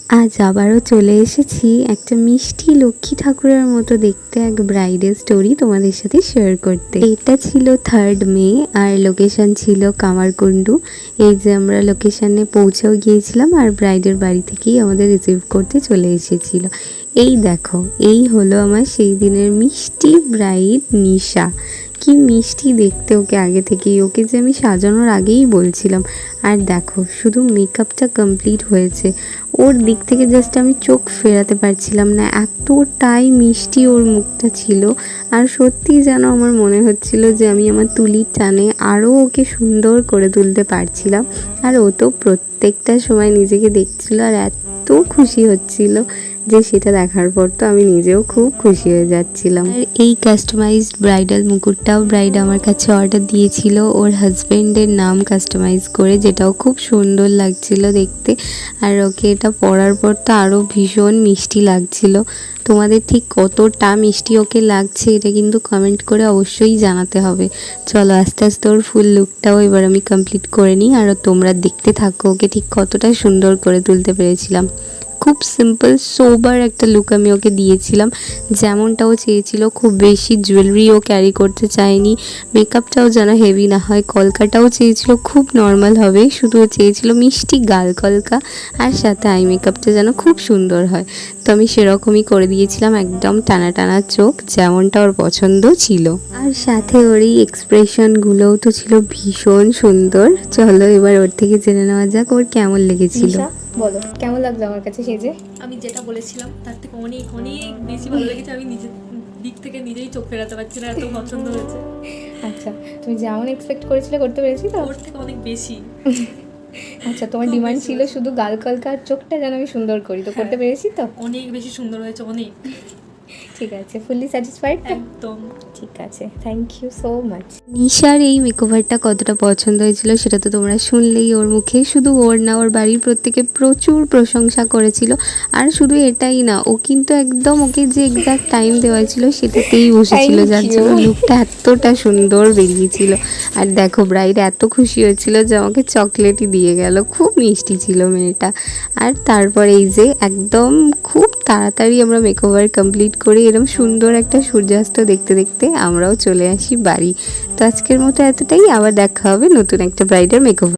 আজ আবারও চলে এসেছি একটা মিষ্টি লক্ষ্মী ঠাকুরের মতো দেখতে এক ব্রাইডের স্টোরি তোমাদের সাথে শেয়ার করতে। এটা ছিল 3rd মে আর লোকেশন ছিল কামারকুণ্ডু। এই যে আমরা লোকেশনে পৌঁছেও গিয়েছিলাম আর ব্রাইডের বাড়ি থেকেই আমাদের রিসিভ করতে চলে এসেছিল। এই দেখো, এই হলো আমার সেই দিনের মিষ্টি ব্রাইড নিশা। কি মিষ্টি দেখতে ওকে আগে থেকেই, ওকে যে আমি সাজানোর আগেই বলছিলাম। আর দেখো শুধু মেকআপটা কমপ্লিট হয়েছে, ওর দিক থেকে জাস্ট আমি চোখ ফেরাতে পারছিলাম না, এতটাই মিষ্টি ওর মুখটা ছিল। আর সত্যি যেন আমার মনে হচ্ছিল যে আমি আমার তুলির টানে আরও ওকে সুন্দর করে তুলতে পারছিলাম। আর ও তো প্রত্যেকটা সময় নিজেকে দেখছিল আর এত খুশি হচ্ছিল যে সেটা দেখার পর তো আমি নিজেও খুব খুশি হয়ে যাচ্ছিলাম। আর এই কাস্টমাইজড ব্রাইডাল মুকুটটাও ব্রাইড আমার কাছে অর্ডার দিয়েছিল ওর হাজব্যান্ডের নাম কাস্টমাইজ করে, যেটাও খুব সুন্দর লাগছিল দেখতে। আর ওকে এটা পরার পর তো আরও ভীষণ মিষ্টি লাগছিল। তোমাদের ঠিক কতটা মিষ্টি ওকে লাগছে এটা কিন্তু কমেন্ট করে অবশ্যই জানাতে হবে। চলো আস্তে আস্তে ওর ফুল লুকটাও এবার আমি কমপ্লিট করে নিই, আর তোমরা দেখতে থাকো ওকে ঠিক কতটা সুন্দর করে তুলতে পেরেছিলাম। খুব সিম্পল সোবার একটা লুক আমি ওকে দিয়েছিলাম, যেমনটাও চেয়েছিল। খুব বেশি জুয়েলারিও ক্যারি করতে চায়নি, মেকআপটাও যেন হেভি না হয়। কলকাটাও চেয়েছিল খুব নর্মাল হবে, শুধু চেয়েছিল মিষ্টি গাল কলকা, আর সাথে আই মেকআপটা যেন খুব সুন্দর হয়। তো আমি সেরকমই করে দিয়েছিলাম, একদম টানা টানা চোখ, যেমনটা ওর পছন্দ ছিল। আর সাথে ওর এই এক্সপ্রেশনগুলোও তো ছিল ভীষণ সুন্দর। চলো এবার ওর থেকে জেনে নেওয়া যাক ওর কেমন লেগেছিল। বলো কেমন লাগলো আমার কাছে সেজে? আমি যেটা বলেছিলাম তার থেকে অনেক অনেক বেশি ভালো লেগেছে। আমি নিজের দিক থেকে নিজেই চোখ ফেরাতে পারছি না, এত পছন্দ হয়েছে। আচ্ছা, তুমি যেমন এক্সপেক্ট করেছিলে করতে পেরেছি তো? ওর থেকে অনেক বেশি। আচ্ছা, তোমার ডিমান্ড ছিল শুধু গাল কলকার চোখটা যেন আমি সুন্দর করি, তো করতে পেরেছি তো? অনেক বেশি সুন্দর হয়েছে, অনেক। ঠিক আছে, ফুললি স্যাটিসফাইড? একদম। ঠিক আছে, থ্যাংক ইউ সো মাচ। নিশার এই মেকওভারটা কতটা পছন্দ হয়েছিল সেটা তো তোমরা শুনলেই ওর মুখে। শুধু ওর না, ওর বাড়ির প্রত্যেকে প্রচুর প্রশংসা করেছিল। আর শুধু এটাই না, ও কিন্তু একদম ওকে যে এক্সাক্ট টাইম দেওয়া ছিল সেটাতেই বসেছিল, যার জন্য লুকটা এতটা সুন্দর বেরিয়েছিল। আর দেখো ব্রাইড এত খুশি হয়েছিল যে আমাকে চকলেটই দিয়ে গেল, খুব মিষ্টি ছিল মেয়েটা। আর তারপর এই যে একদম খুব তাড়াতাড়ি আমরা মেকওভার কমপ্লিট করে এরকম সুন্দর একটা সূর্যাস্ত দেখতে দেখতে আমরাও চলে আসি বাড়ি। তো আজকের মতো এতটাই, আবার দেখা হবে নতুন একটা ব্রাইডাল মেকওভার।